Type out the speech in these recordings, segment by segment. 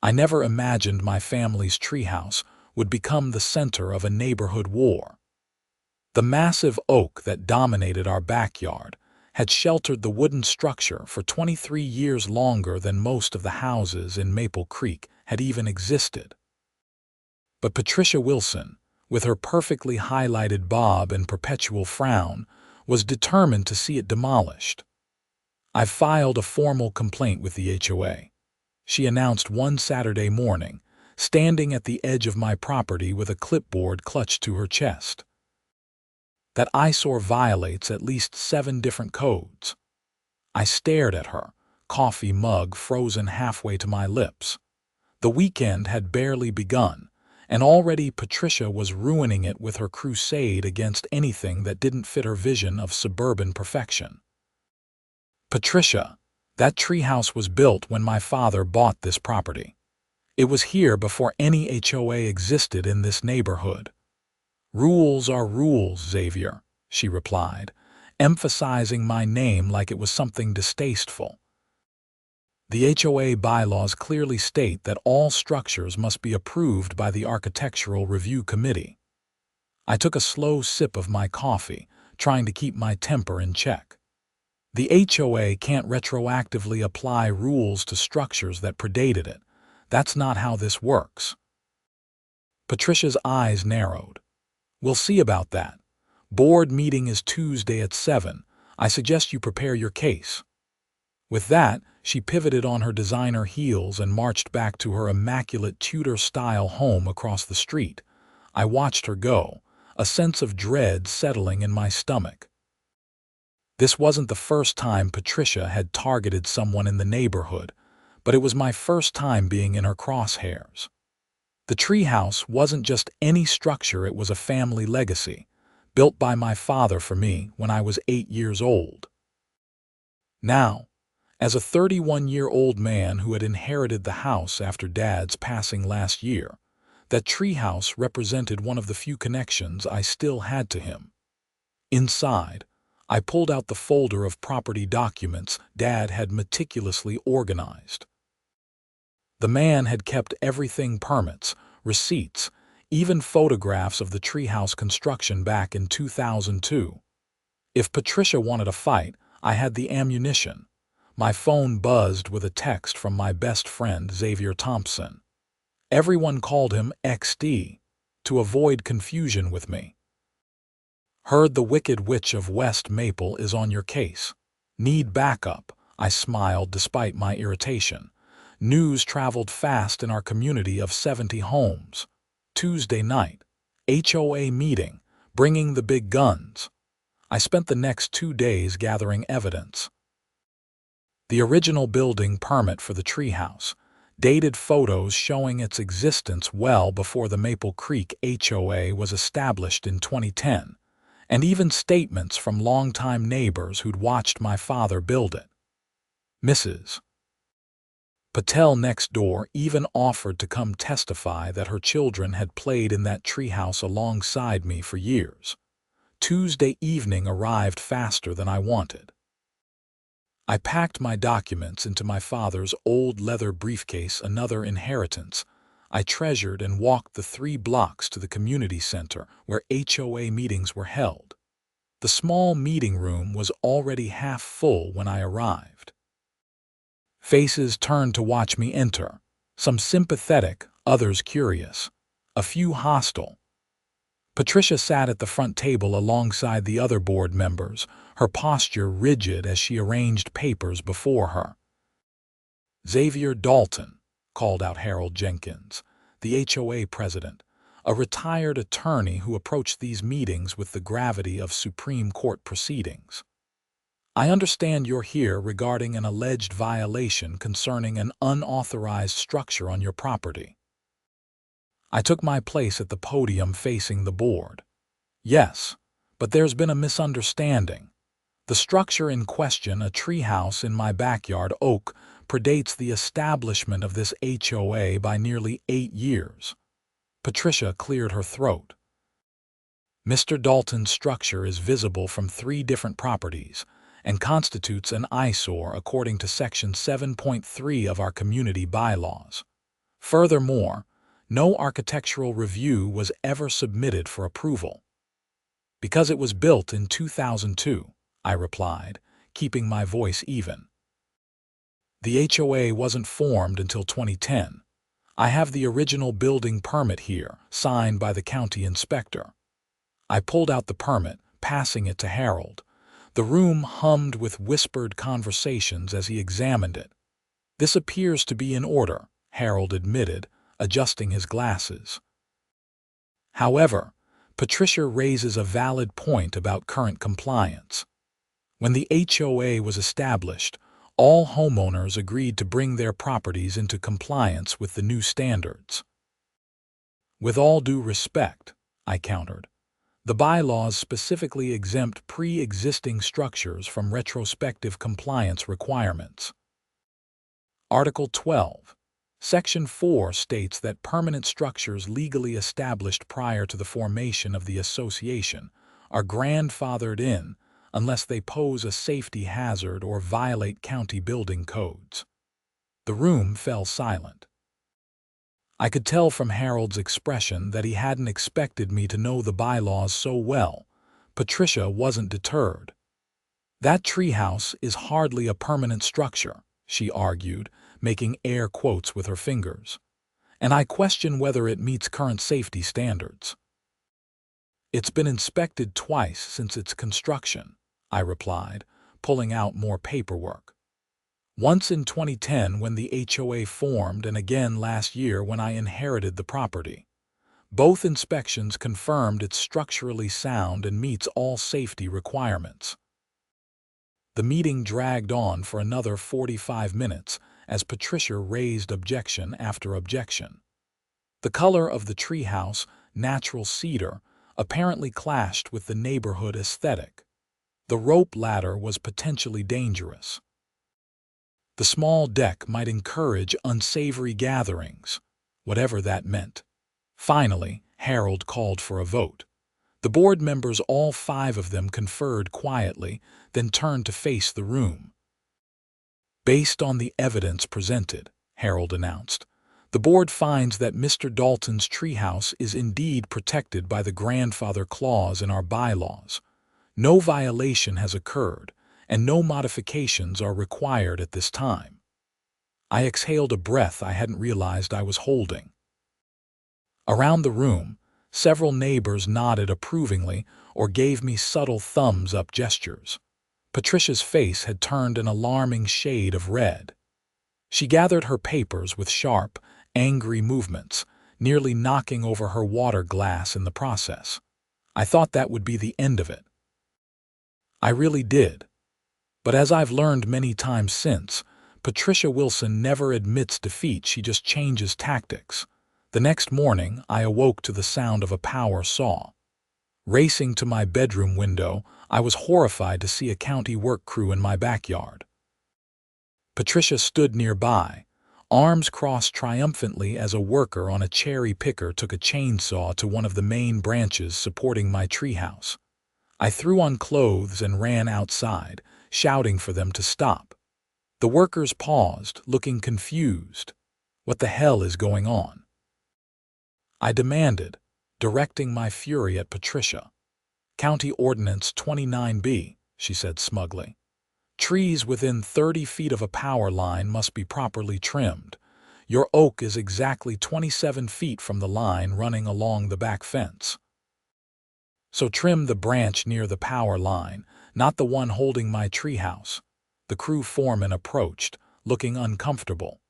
I never imagined my family's treehouse would become the center of a neighborhood war. The massive oak that dominated our backyard had sheltered the wooden structure for 23 years longer than most of the houses in Maple Creek had even existed. But Patricia Wilson, with her perfectly highlighted bob and perpetual frown, was determined to see it demolished. "I've filed a formal complaint with the HOA," she announced one Saturday morning, standing at the edge of my property with a clipboard clutched to her chest. "That eyesore violates at least 7 different codes." I stared at her, coffee mug frozen halfway to my lips. The weekend had barely begun, and already Patricia was ruining it with her crusade against anything that didn't fit her vision of suburban perfection. "Patricia, that treehouse was built when my father bought this property. It was here before any HOA existed in this neighborhood." "Rules are rules, Xavier," she replied, emphasizing my name like it was something distasteful. "The HOA bylaws clearly state that all structures must be approved by the Architectural Review Committee." I took a slow sip of my coffee, trying to keep my temper in check. The HOA can't retroactively apply rules to structures that predated it. That's not how this works. Patricia's eyes narrowed. "We'll see about that. Board meeting is Tuesday at 7. I suggest you prepare your case." With that, she pivoted on her designer heels and marched back to her immaculate Tudor-style home across the street. I watched her go, a sense of dread settling in my stomach. This wasn't the first time Patricia had targeted someone in the neighborhood, but it was my first time being in her crosshairs. The treehouse wasn't just any structure, it was a family legacy, built by my father for me when I was 8 years old. Now, as a 31-year-old man who had inherited the house after Dad's passing last year, that treehouse represented one of the few connections I still had to him. Inside, I pulled out the folder of property documents Dad had meticulously organized. The man had kept everything: permits, receipts, even photographs of the treehouse construction back in 2002. If Patricia wanted a fight, I had the ammunition. My phone buzzed with a text from my best friend Xavier Thompson. Everyone called him XD, to avoid confusion with me. "Heard the Wicked Witch of West Maple is on your case. Need backup," I smiled despite my irritation. News traveled fast in our community of 70 homes. Tuesday night, HOA meeting, bringing the big guns. I spent the next 2 days gathering evidence. The original building permit for the treehouse, dated photos showing its existence well before the Maple Creek HOA was established in 2010, and even statements from longtime neighbors who'd watched my father build it. Mrs. Patel next door even offered to come testify that her children had played in that treehouse alongside me for years. Tuesday evening arrived faster than I wanted. I packed my documents into my father's old leather briefcase, another inheritance I treasured, and walked the 3 blocks to the community center where HOA meetings were held. The small meeting room was already half full when I arrived. Faces turned to watch me enter, some sympathetic, others curious, a few hostile. Patricia sat at the front table alongside the other board members, her posture rigid as she arranged papers before her. "Xavier Dalton," called out Harold Jenkins, the HOA president, a retired attorney who approached these meetings with the gravity of Supreme Court proceedings. "I understand you're here regarding an alleged violation concerning an unauthorized structure on your property." I took my place at the podium facing the board. "Yes, but there's been a misunderstanding. The structure in question, a treehouse in my backyard oak, predates the establishment of this HOA by nearly 8 years. Patricia cleared her throat. "Mr. Dalton's structure is visible from 3 different properties and constitutes an eyesore according to Section 7.3 of our community bylaws. Furthermore, no architectural review was ever submitted for approval. Because it was built in 2002, I replied, keeping my voice even. The HOA wasn't formed until 2010. I have the original building permit here, signed by the county inspector. I pulled out the permit, passing it to Harold. The room hummed with whispered conversations as he examined it. "This appears to be in order," Harold admitted, adjusting his glasses. However, Patricia raises a valid point about current compliance. When the HOA was established, all homeowners agreed to bring their properties into compliance with the new standards. "With all due respect," I countered, "the bylaws specifically exempt pre-existing structures from retrospective compliance requirements." Article 12, Section 4 states that permanent structures legally established prior to the formation of the association are grandfathered in unless they pose a safety hazard or violate county building codes. The room fell silent. I could tell from Harold's expression that he hadn't expected me to know the bylaws so well. Patricia wasn't deterred. "That treehouse is hardly a permanent structure," she argued, making air quotes with her fingers, "and I question whether it meets current safety standards." "It's been inspected twice since its construction," I replied, pulling out more paperwork. "Once in 2010 when the HOA formed and again last year when I inherited the property. Both inspections confirmed it's structurally sound and meets all safety requirements." The meeting dragged on for another 45 minutes as Patricia raised objection after objection. The color of the treehouse, natural cedar, apparently clashed with the neighborhood aesthetic. The rope ladder was potentially dangerous. The small deck might encourage unsavory gatherings, whatever that meant. Finally, Harold called for a vote. The board members, all 5 of them, conferred quietly, then turned to face the room. "Based on the evidence presented," Harold announced, "the board finds that Mr. Dalton's treehouse is indeed protected by the grandfather clause in our bylaws. No violation has occurred, and no modifications are required at this time." I exhaled a breath I hadn't realized I was holding. Around the room, several neighbors nodded approvingly or gave me subtle thumbs-up gestures. Patricia's face had turned an alarming shade of red. She gathered her papers with sharp, angry movements, nearly knocking over her water glass in the process. I thought that would be the end of it. I really did. But as I've learned many times since, Patricia Wilson never admits defeat, she just changes tactics. The next morning, I awoke to the sound of a power saw. Racing to my bedroom window, I was horrified to see a county work crew in my backyard. Patricia stood nearby, arms crossed triumphantly as a worker on a cherry picker took a chainsaw to one of the main branches supporting my treehouse. I threw on clothes and ran outside, shouting for them to stop. The workers paused, looking confused. "What the hell is going on?" I demanded, directing my fury at Patricia. "County Ordinance 29B, she said smugly. "Trees within 30 feet of a power line must be properly trimmed. Your oak is exactly 27 feet from the line running along the back fence. So trim the branch near the power line, not the one holding my treehouse." The crew foreman approached, looking uncomfortable.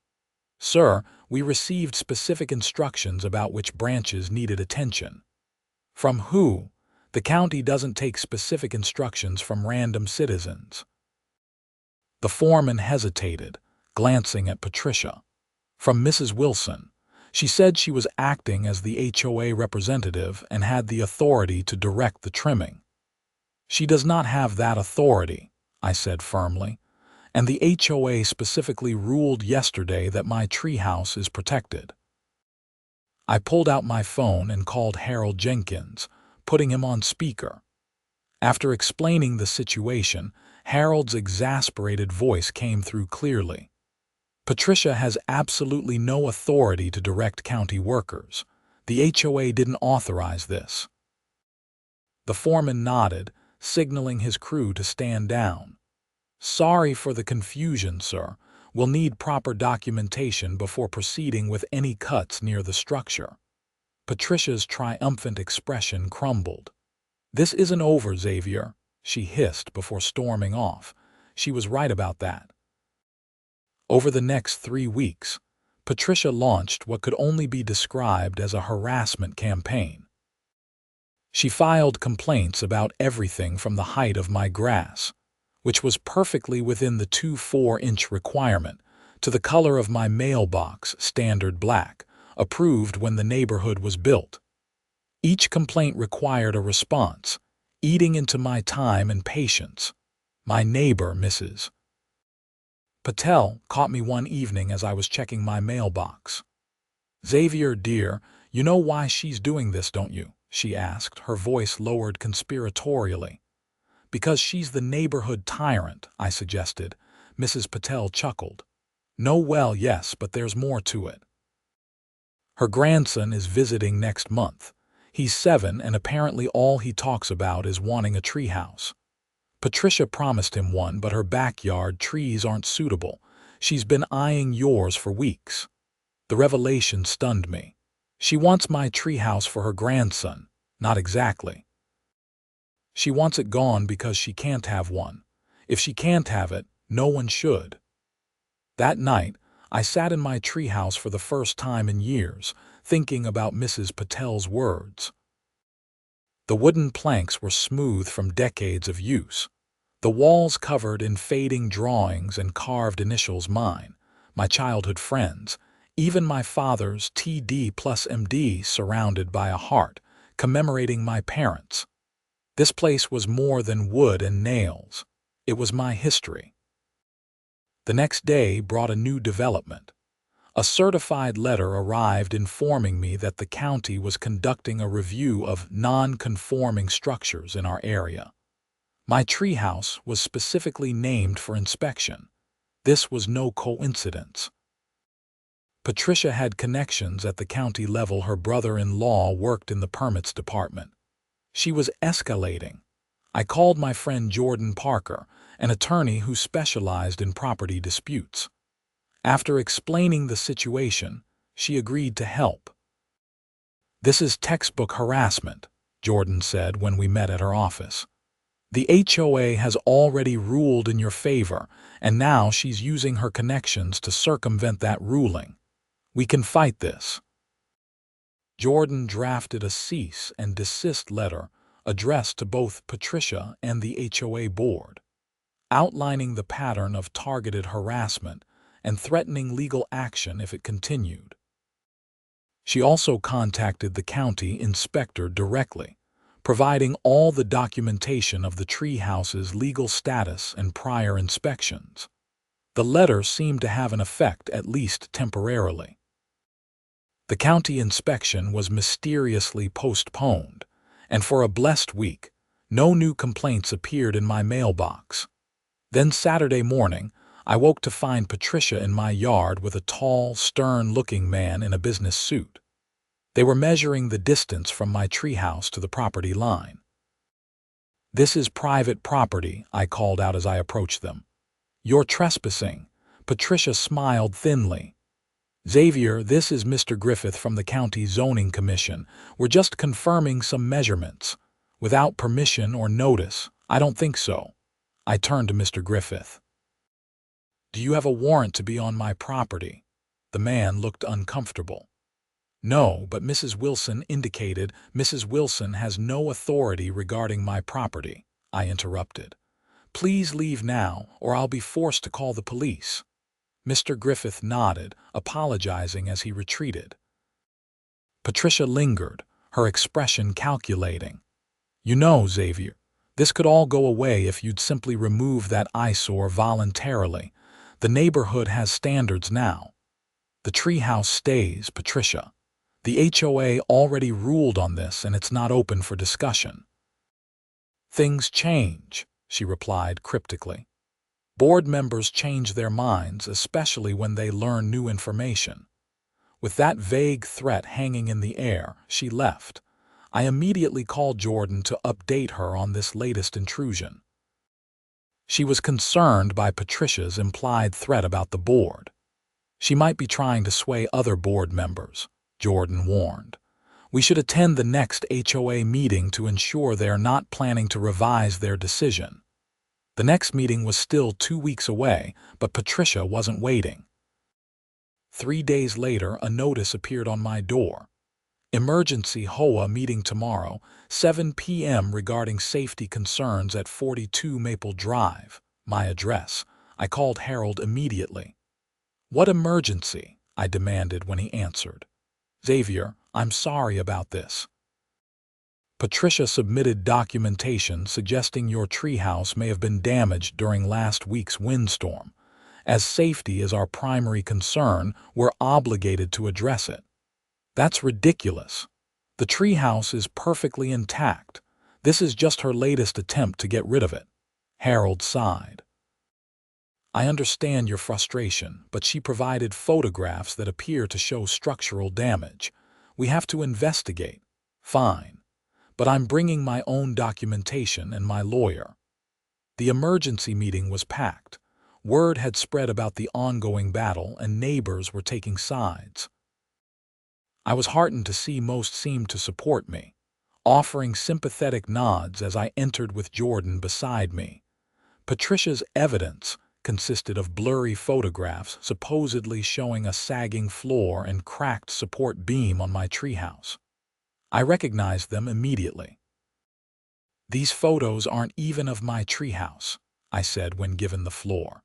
"Sir, we received specific instructions about which branches needed attention." "From who? The county doesn't take specific instructions from random citizens." The foreman hesitated, glancing at Patricia. "From Mrs. Wilson. She said she was acting as the HOA representative and had the authority to direct the trimming." "She does not have that authority," I said firmly, "and the HOA specifically ruled yesterday that my treehouse is protected." I pulled out my phone and called Harold Jenkins, putting him on speaker. After explaining the situation, Harold's exasperated voice came through clearly. Patricia has absolutely no authority to direct county workers. The HOA didn't authorize this. The foreman nodded, signaling his crew to stand down. Sorry for the confusion, sir. We'll need proper documentation before proceeding with any cuts near the structure. Patricia's triumphant expression crumbled. This isn't over, Xavier, she hissed before storming off. She was right about that. Over the next 3 weeks, Patricia launched what could only be described as a harassment campaign. She filed complaints about everything from the height of my grass, which was perfectly within the 2-4-inch requirement, to the color of my mailbox, standard black, approved when the neighborhood was built. Each complaint required a response, eating into my time and patience. My neighbor, Mrs. Patel, caught me one evening as I was checking my mailbox. "Xavier, dear, you know why she's doing this, don't you?" she asked, her voice lowered conspiratorially. "Because she's the neighborhood tyrant," I suggested. Mrs. Patel chuckled. "No, well, yes, but there's more to it. Her grandson is visiting next month. He's 7, and apparently all he talks about is wanting a treehouse. Patricia promised him one, but her backyard trees aren't suitable. She's been eyeing yours for weeks." The revelation stunned me. She wants my treehouse for her grandson. Not exactly. She wants it gone because she can't have one. If she can't have it, no one should. That night, I sat in my treehouse for the first time in years, thinking about Mrs. Patel's words. The wooden planks were smooth from decades of use. The walls covered in fading drawings and carved initials mine, my childhood friends, even my father's TD plus MD surrounded by a heart, commemorating my parents. This place was more than wood and nails. It was my history. The next day brought a new development. A certified letter arrived informing me that the county was conducting a review of non-conforming structures in our area. My treehouse was specifically named for inspection. This was no coincidence. Patricia had connections at the county level. Her brother-in-law worked in the permits department. She was escalating. I called my friend Jordan Parker, an attorney who specialized in property disputes. After explaining the situation, she agreed to help. "This is textbook harassment," Jordan said when we met at her office. "The HOA has already ruled in your favor, and now she's using her connections to circumvent that ruling. We can fight this." Jordan drafted a cease and desist letter addressed to both Patricia and the HOA board, outlining the pattern of targeted harassment and threatening legal action if it continued. She also contacted the county inspector directly, providing all the documentation of the treehouse's legal status and prior inspections. The letter seemed to have an effect, at least temporarily. The county inspection was mysteriously postponed, and for a blessed week, no new complaints appeared in my mailbox. Then Saturday morning, I woke to find Patricia in my yard with a tall, stern-looking man in a business suit. They were measuring the distance from my treehouse to the property line. "This is private property," I called out as I approached them. "You're trespassing." Patricia smiled thinly. "Xavier, this is Mr. Griffith from the County Zoning Commission. We're just confirming some measurements. Without permission or notice, I don't think so." I turned to Mr. Griffith. "Do you have a warrant to be on my property?" The man looked uncomfortable. "No, but Mrs. Wilson indicated." "Mrs. Wilson has no authority regarding my property," I interrupted. "Please leave now, or I'll be forced to call the police." Mr. Griffith nodded, apologizing as he retreated. Patricia lingered, her expression calculating. "You know, Xavier, this could all go away if you'd simply remove that eyesore voluntarily. The neighborhood has standards now. The treehouse stays, Patricia. The HOA already ruled on this, and it's not open for discussion." "Things change," she replied cryptically. Board members change their minds, especially when they learn new information. With that vague threat hanging in the air, she left. I immediately called Jordan to update her on this latest intrusion. She was concerned by Patricia's implied threat about the board. She might be trying to sway other board members, Jordan warned. We should attend the next HOA meeting to ensure they are not planning to revise their decision. The next meeting was still 2 weeks away, but Patricia wasn't waiting. 3 days later, a notice appeared on my door. Emergency HOA meeting tomorrow, 7 p.m. regarding safety concerns at 42 Maple Drive, my address. I called Harold immediately. What emergency? I demanded when he answered. Xavier, I'm sorry about this. Patricia submitted documentation suggesting your treehouse may have been damaged during last week's windstorm. As safety is our primary concern, we're obligated to address it. That's ridiculous. The treehouse is perfectly intact. This is just her latest attempt to get rid of it. Harold sighed. I understand your frustration, but she provided photographs that appear to show structural damage. We have to investigate. Fine. But I'm bringing my own documentation and my lawyer. The emergency meeting was packed. Word had spread about the ongoing battle, and neighbors were taking sides. I was heartened to see most seemed to support me, offering sympathetic nods as I entered with Jordan beside me. Patricia's evidence consisted of blurry photographs supposedly showing a sagging floor and cracked support beam on my treehouse. I recognized them immediately. These photos aren't even of my treehouse, I said when given the floor.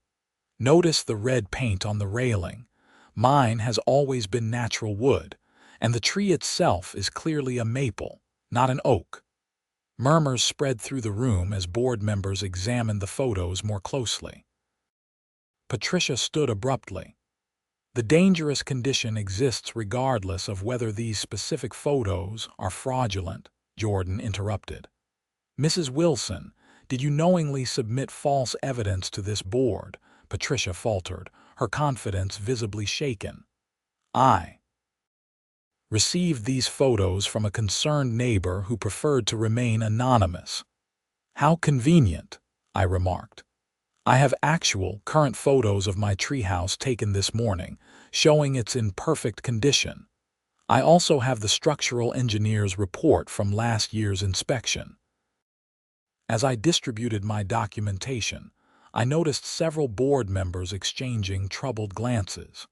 Notice the red paint on the railing. Mine has always been natural wood, and the tree itself is clearly a maple, not an oak. Murmurs spread through the room as board members examined the photos more closely. Patricia stood abruptly. The dangerous condition exists regardless of whether these specific photos are fraudulent, Jordan interrupted. Mrs. Wilson, did you knowingly submit false evidence to this board? Patricia faltered, her confidence visibly shaken. I received these photos from a concerned neighbor who preferred to remain anonymous. How convenient, I remarked. I have actual, current photos of my treehouse taken this morning, showing it's in perfect condition. I also have the structural engineer's report from last year's inspection. As I distributed my documentation, I noticed several board members exchanging troubled glances.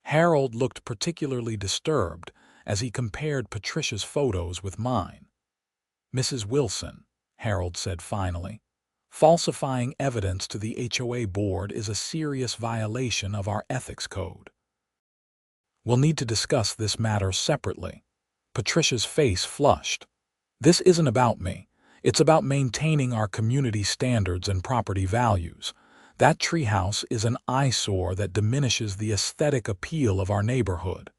Harold looked particularly disturbed as he compared Patricia's photos with mine. Mrs. Wilson, Harold said finally, falsifying evidence to the HOA board is a serious violation of our ethics code. We'll need to discuss this matter separately. Patricia's face flushed. This isn't about me. It's about maintaining our community standards and property values. That treehouse is an eyesore that diminishes the aesthetic appeal of our neighborhood.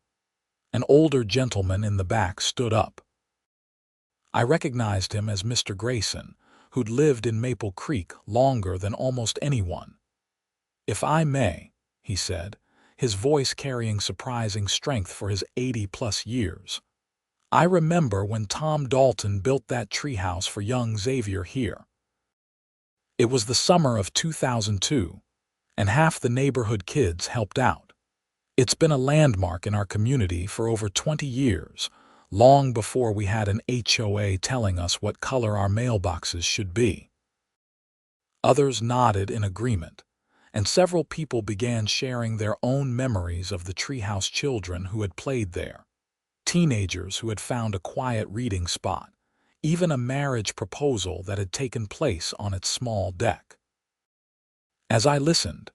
An older gentleman in the back stood up. I recognized him as Mr. Grayson, who'd lived in Maple Creek longer than almost anyone. If I may, he said, his voice carrying surprising strength for his 80-plus years. I remember when Tom Dalton built that treehouse for young Xavier here. It was the summer of 2002, and half the neighborhood kids helped out. It's been a landmark in our community for over 20 years, long before we had an HOA telling us what color our mailboxes should be. Others nodded in agreement, and several people began sharing their own memories of the treehouse children who had played there. Teenagers who had found a quiet reading spot, even a marriage proposal that had taken place on its small deck. As I listened,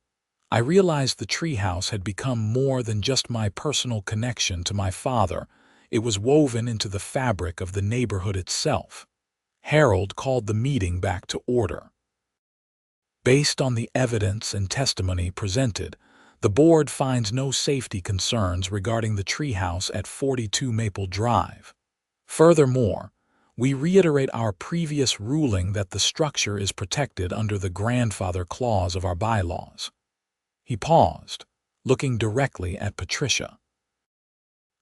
I realized the treehouse had become more than just my personal connection to my father. It was woven into the fabric of the neighborhood itself. Harold called the meeting back to order. Based on the evidence and testimony presented, the board finds no safety concerns regarding the treehouse at 42 Maple Drive. Furthermore, We reiterate our previous ruling that the structure is protected under the grandfather clause of our bylaws." He paused, looking directly at Patricia.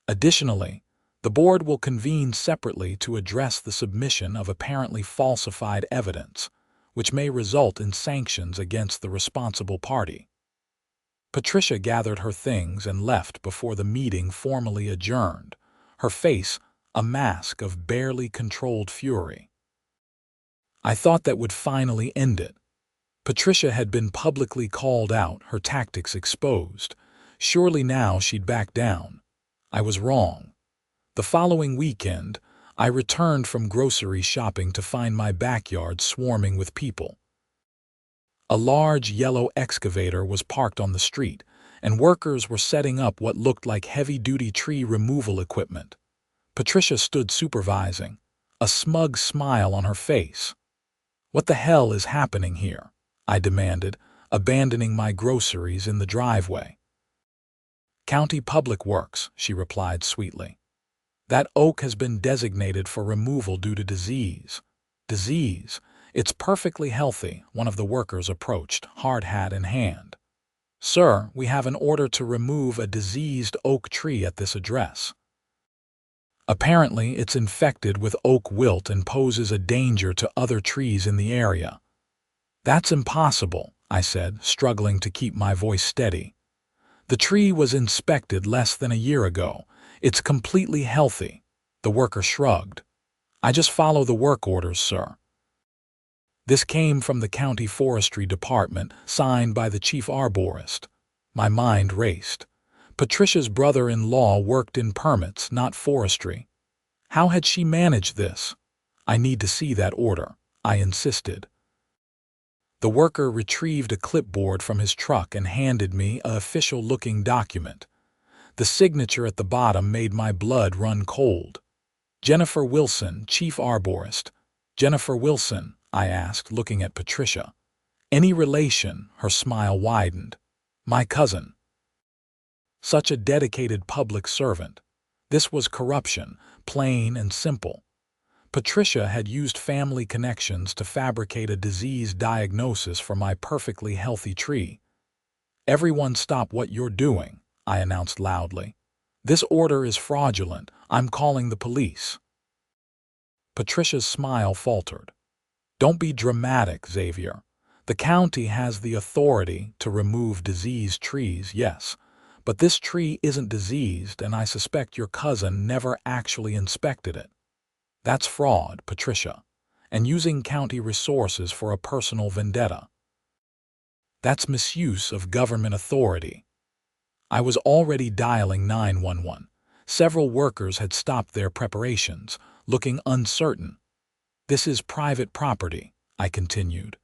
"Additionally, the board will convene separately to address the submission of apparently falsified evidence, which may result in sanctions against the responsible party." Patricia gathered her things and left before the meeting formally adjourned, her face a mask of barely controlled fury. I thought that would finally end it. Patricia had been publicly called out, her tactics exposed. Surely now she'd back down. I was wrong. The following weekend, I returned from grocery shopping to find my backyard swarming with people. A large yellow excavator was parked on the street, and workers were setting up what looked like heavy-duty tree removal equipment. Patricia stood supervising, a smug smile on her face. "What the hell is happening here?" I demanded, abandoning my groceries in the driveway. "County Public Works," she replied sweetly. "That oak has been designated for removal due to disease." "Disease? It's perfectly healthy," one of the workers approached, hard hat in hand. "Sir, we have an order to remove a diseased oak tree at this address. Apparently, it's infected with oak wilt and poses a danger to other trees in the area." "That's impossible," I said, struggling to keep my voice steady. "The tree was inspected less than a year ago. It's completely healthy." The worker shrugged. "I just follow the work orders, sir." This came from the county forestry department, signed by the chief arborist. My mind raced. Patricia's brother-in-law worked in permits, not forestry. How had she managed this? "I need to see that order," I insisted. The worker retrieved a clipboard from his truck and handed me an official-looking document. The signature at the bottom made my blood run cold. "Jennifer Wilson, chief arborist." "Jennifer Wilson?" I asked, looking at Patricia. "Any relation?" Her smile widened. "My cousin." Such a dedicated public servant. This was corruption, plain and simple. Patricia had used family connections to fabricate a disease diagnosis for my perfectly healthy tree. "Everyone stop what you're doing," I announced loudly. "This order is fraudulent. I'm calling the police." Patricia's smile faltered. "Don't be dramatic, Xavier. The county has the authority to remove diseased trees, yes. But this tree isn't diseased, and I suspect your cousin never actually inspected it. That's fraud, Patricia, and using county resources for a personal vendetta. That's misuse of government authority." I was already dialing 911. Several workers had stopped their preparations, looking uncertain. "This is private property," I continued.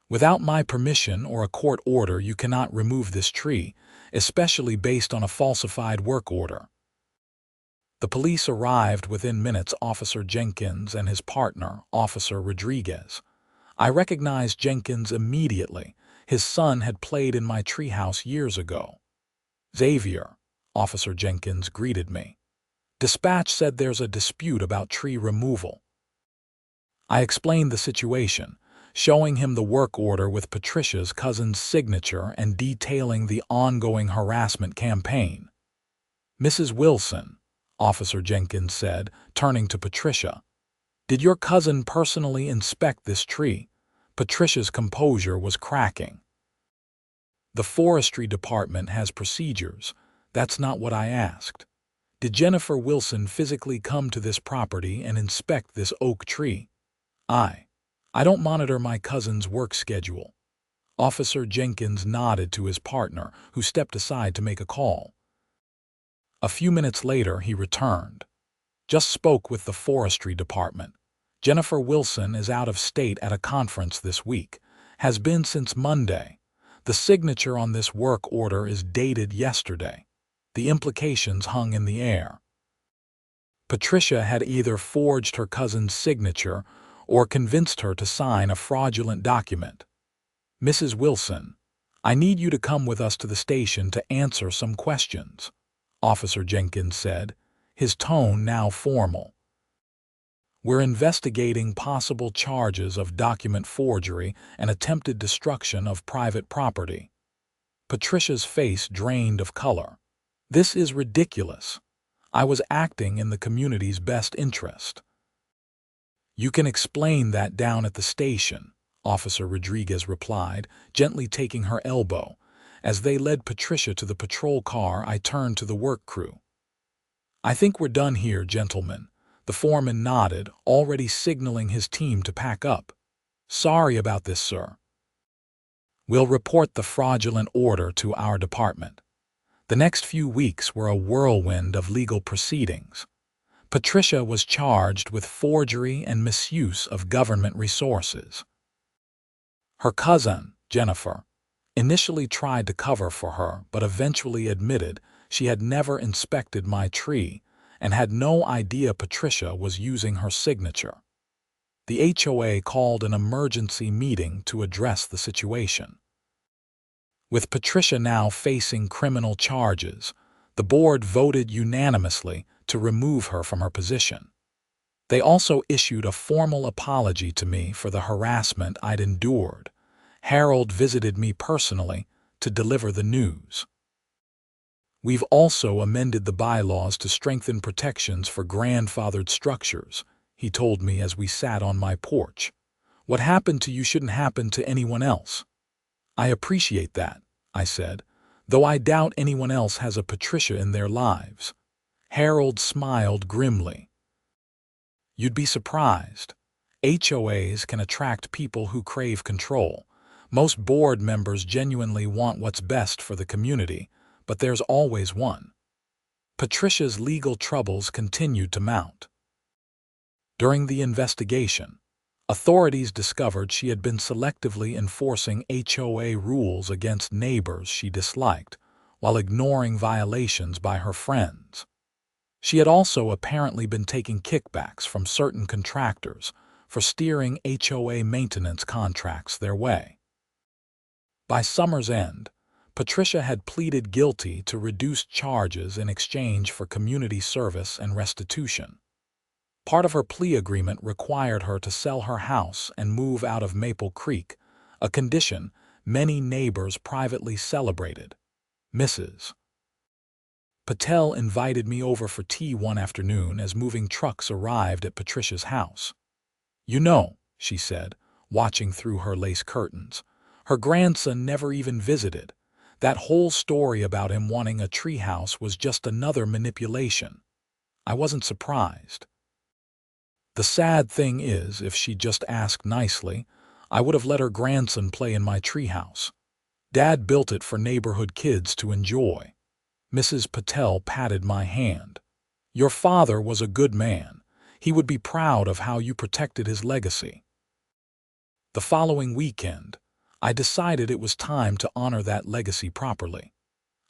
"Without my permission or a court order, you cannot remove this tree, especially based on a falsified work order." The police arrived within minutes, Officer Jenkins and his partner, Officer Rodriguez. I recognized Jenkins immediately. His son had played in my treehouse years ago. "Xavier," Officer Jenkins greeted me. "Dispatch said there's a dispute about tree removal." I explained the situation, showing him the work order with Patricia's cousin's signature and detailing the ongoing harassment campaign. "Mrs. Wilson," Officer Jenkins said, turning to Patricia, "did your cousin personally inspect this tree?" Patricia's composure was cracking. "The forestry department has procedures. That's not what I asked. Did Jennifer Wilson physically come to this property and inspect this oak tree?" I don't monitor my cousin's work schedule." Officer Jenkins nodded to his partner, who stepped aside to make a call. A few minutes later, he returned. "Just spoke with the forestry department. Jennifer Wilson is out of state at a conference this week. Has been since Monday. The signature on this work order is dated yesterday. The implications hung in the air." Patricia had either forged her cousin's signature or convinced her to sign a fraudulent document. "Mrs. Wilson, I need you to come with us to the station to answer some questions," Officer Jenkins said, his tone now formal. We're investigating possible charges of document forgery and attempted destruction of private property. Patricia's face drained of color. This is ridiculous. I was acting in the community's best interest. You can explain that down at the station, Officer Rodriguez replied, gently taking her elbow. As they led Patricia to the patrol car, I turned to the work crew. I think we're done here, gentlemen. The foreman nodded, already signaling his team to pack up. Sorry about this, sir. We'll report the fraudulent order to our department. The next few weeks were a whirlwind of legal proceedings. Patricia was charged with forgery and misuse of government resources. Her cousin, Jennifer, initially tried to cover for her but eventually admitted she had never inspected my tree and had no idea Patricia was using her signature. The HOA called an emergency meeting to address the situation. With Patricia now facing criminal charges, the board voted unanimously to remove her from her position. They also issued a formal apology to me for the harassment I'd endured. Harold visited me personally to deliver the news. We've also amended the bylaws to strengthen protections for grandfathered structures, he told me as we sat on my porch. What happened to you shouldn't happen to anyone else. I appreciate that, I said, though I doubt anyone else has a Patricia in their lives. Harold smiled grimly. You'd be surprised. HOAs can attract people who crave control. Most board members genuinely want what's best for the community, but there's always one. Patricia's legal troubles continued to mount. During the investigation, authorities discovered she had been selectively enforcing HOA rules against neighbors she disliked, while ignoring violations by her friends. She had also apparently been taking kickbacks from certain contractors for steering HOA maintenance contracts their way. By summer's end, Patricia had pleaded guilty to reduced charges in exchange for community service and restitution. Part of her plea agreement required her to sell her house and move out of Maple Creek, a condition many neighbors privately celebrated. Mrs. Patel invited me over for tea one afternoon as moving trucks arrived at Patricia's house. You know, she said, watching through her lace curtains, her grandson never even visited. That whole story about him wanting a treehouse was just another manipulation. I wasn't surprised. The sad thing is, if she just asked nicely, I would have let her grandson play in my treehouse. Dad built it for neighborhood kids to enjoy. Mrs. Patel patted my hand. Your father was a good man. He would be proud of how you protected his legacy. The following weekend, I decided it was time to honor that legacy properly.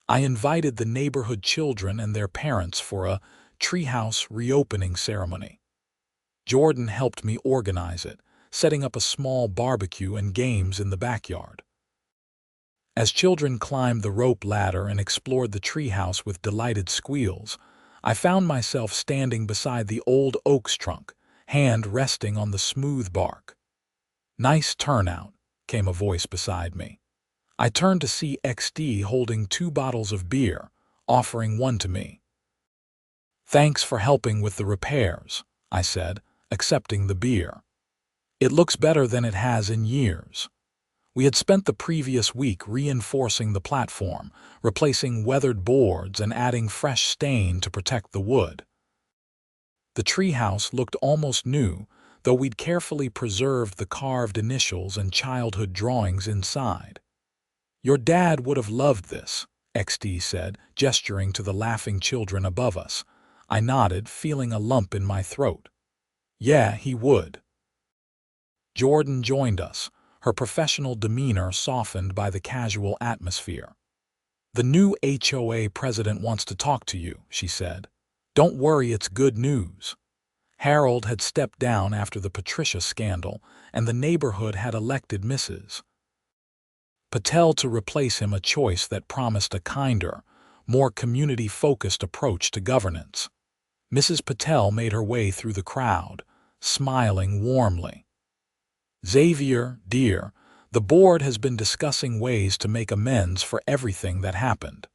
I invited the neighborhood children and their parents for a treehouse reopening ceremony. Jordan helped me organize it, setting up a small barbecue and games in the backyard. As children climbed the rope ladder and explored the treehouse with delighted squeals, I found myself standing beside the old oak's trunk, hand resting on the smooth bark. Nice turnout, came a voice beside me. I turned to see XD holding 2 bottles of beer, offering one to me. Thanks for helping with the repairs, I said, accepting the beer. It looks better than it has in years. We had spent the previous week reinforcing the platform, replacing weathered boards and adding fresh stain to protect the wood. The treehouse looked almost new, though we'd carefully preserved the carved initials and childhood drawings inside. Your dad would have loved this, XD said, gesturing to the laughing children above us. I nodded, feeling a lump in my throat. Yeah, he would. Jordan joined us, her professional demeanor softened by the casual atmosphere. The new HOA president wants to talk to you, she said. Don't worry, it's good news. Harold had stepped down after the Patricia scandal, and the neighborhood had elected Mrs. Patel to replace him, a choice that promised a kinder, more community-focused approach to governance. Mrs. Patel made her way through the crowd, smiling warmly. "Xavier, dear, the board has been discussing ways to make amends for everything that happened.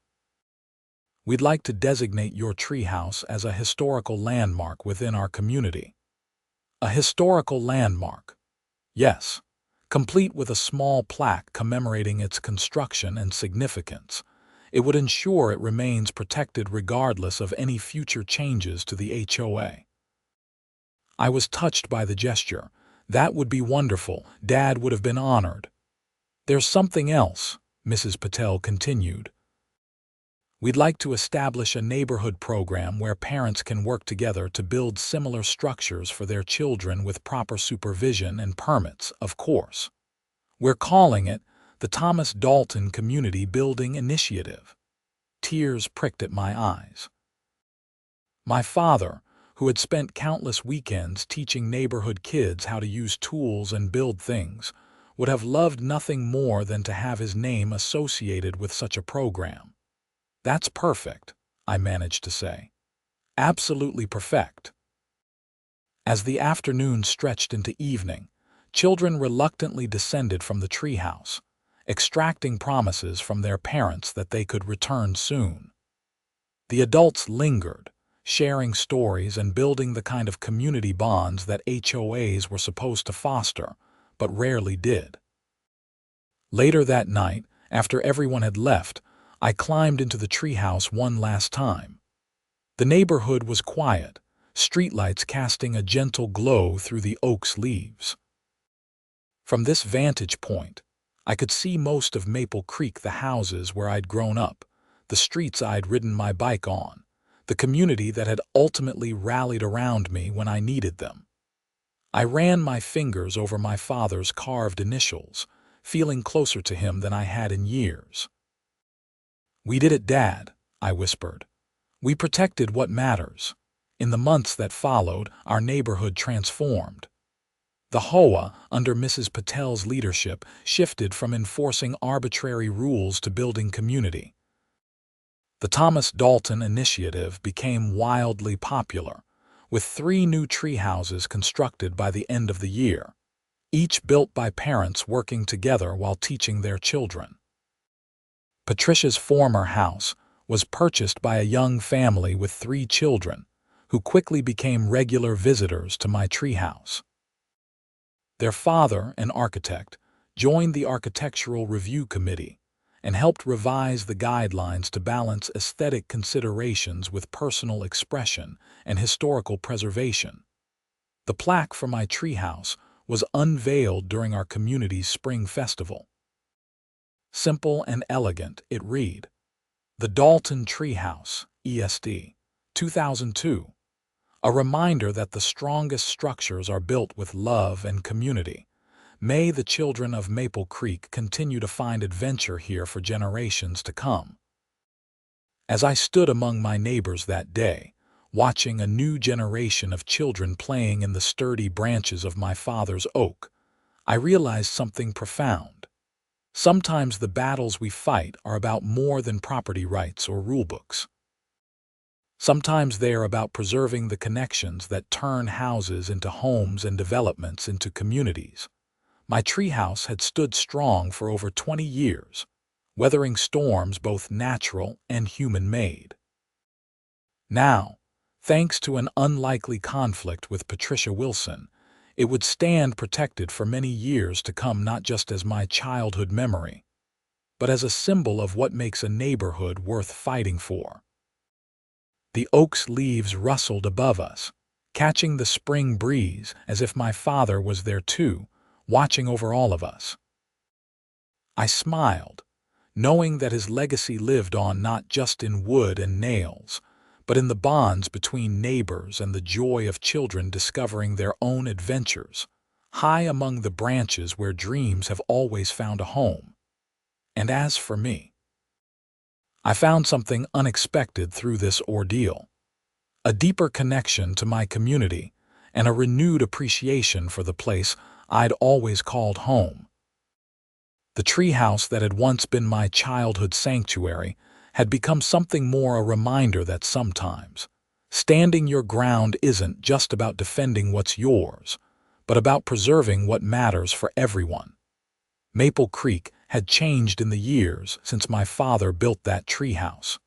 We'd like to designate your treehouse as a historical landmark within our community." A historical landmark. Yes, complete with a small plaque commemorating its construction and significance. It would ensure it remains protected regardless of any future changes to the HOA. I was touched by the gesture. "That would be wonderful. Dad would have been honored." "There's something else," Mrs. Patel continued. "We'd like to establish a neighborhood program where parents can work together to build similar structures for their children with proper supervision and permits, of course. We're calling it the Thomas Dalton Community Building Initiative." Tears pricked at my eyes. My father, who had spent countless weekends teaching neighborhood kids how to use tools and build things, would have loved nothing more than to have his name associated with such a program. "That's perfect," I managed to say. "Absolutely perfect." As the afternoon stretched into evening, children reluctantly descended from the treehouse, extracting promises from their parents that they could return soon. The adults lingered, sharing stories and building the kind of community bonds that HOAs were supposed to foster, but rarely did. Later that night, after everyone had left, I climbed into the treehouse one last time. The neighborhood was quiet, streetlights casting a gentle glow through the oak's leaves. From this vantage point, I could see most of Maple Creek, the houses where I'd grown up, the streets I'd ridden my bike on, the community that had ultimately rallied around me when I needed them. I ran my fingers over my father's carved initials, feeling closer to him than I had in years. "We did it, Dad," I whispered. "We protected what matters." In the months that followed, our neighborhood transformed. The HOA, under Mrs. Patel's leadership, shifted from enforcing arbitrary rules to building community. The Thomas Dalton Initiative became wildly popular, with 3 new tree houses constructed by the end of the year, each built by parents working together while teaching their children. Patricia's former house was purchased by a young family with 3 children, who quickly became regular visitors to my treehouse. Their father, an architect, joined the Architectural Review Committee and helped revise the guidelines to balance aesthetic considerations with personal expression and historical preservation. The plaque for my treehouse was unveiled during our community's spring festival. Simple and elegant, it read, "The Dalton Treehouse, ESD, 2002. A reminder that the strongest structures are built with love and community. May the children of Maple Creek continue to find adventure here for generations to come." As I stood among my neighbors that day, watching a new generation of children playing in the sturdy branches of my father's oak, I realized something profound. Sometimes the battles we fight are about more than property rights or rulebooks. Sometimes they are about preserving the connections that turn houses into homes and developments into communities. My treehouse had stood strong for over 20 years, weathering storms both natural and human-made. Now, thanks to an unlikely conflict with Patricia Wilson, it would stand protected for many years to come, not just as my childhood memory, but as a symbol of what makes a neighborhood worth fighting for. The oak's leaves rustled above us, catching the spring breeze as if my father was there too, watching over all of us. I smiled, knowing that his legacy lived on not just in wood and nails, but in the bonds between neighbors and the joy of children discovering their own adventures, high among the branches where dreams have always found a home. And as for me, I found something unexpected through this ordeal: a deeper connection to my community and a renewed appreciation for the place I'd always called home. The treehouse that had once been my childhood sanctuary had become something more, a reminder that sometimes Standing your ground isn't just about defending what's yours, but about preserving what matters for everyone. Maple Creek had changed in the years since my father built that treehouse.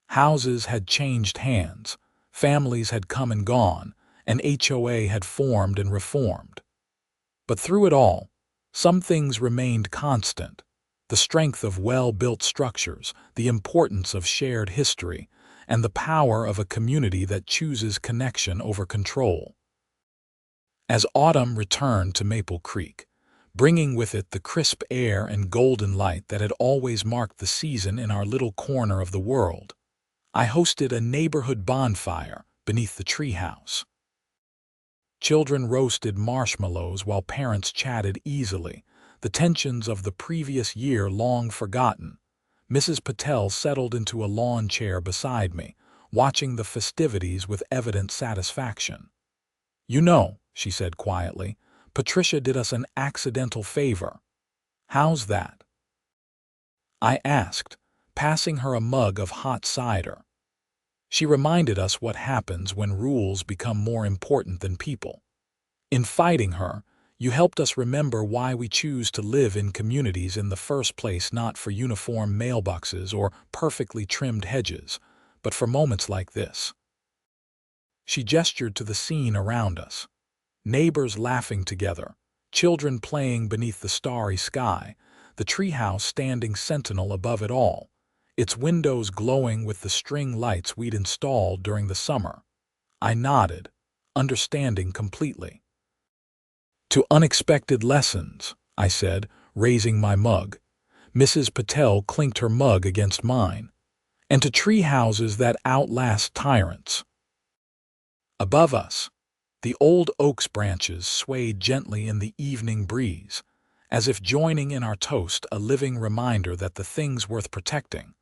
Houses had changed hands, families had come and gone, and HOA had formed and reformed. But through it all, some things remained constant: the strength of well-built structures, the importance of shared history, and the power of a community that chooses connection over control. As autumn returned to Maple Creek, bringing with it the crisp air and golden light that had always marked the season in our little corner of the world, I hosted a neighborhood bonfire beneath the treehouse. Children roasted marshmallows while parents chatted easily, the tensions of the previous year long forgotten. Mrs. Patel settled into a lawn chair beside me, watching the festivities with evident satisfaction. "You know," she said quietly, "Patricia did us an accidental favor." "How's that?" I asked, passing her a mug of hot cider. "She reminded us what happens when rules become more important than people. In fighting her, you helped us remember why we choose to live in communities in the first place, not for uniform mailboxes or perfectly trimmed hedges, but for moments like this." She gestured to the scene around us. Neighbors laughing together, children playing beneath the starry sky, the treehouse standing sentinel above it all, its windows glowing with the string lights we'd installed during the summer. I nodded, understanding completely. "To unexpected lessons," I said, raising my mug. Mrs. Patel clinked her mug against mine. "And to tree houses that outlast tyrants." Above us, the old oak's branches swayed gently in the evening breeze, as if joining in our toast, a living reminder that the things worth protecting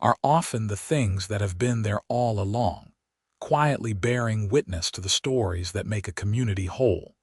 are often the things that have been there all along, quietly bearing witness to the stories that make a community whole.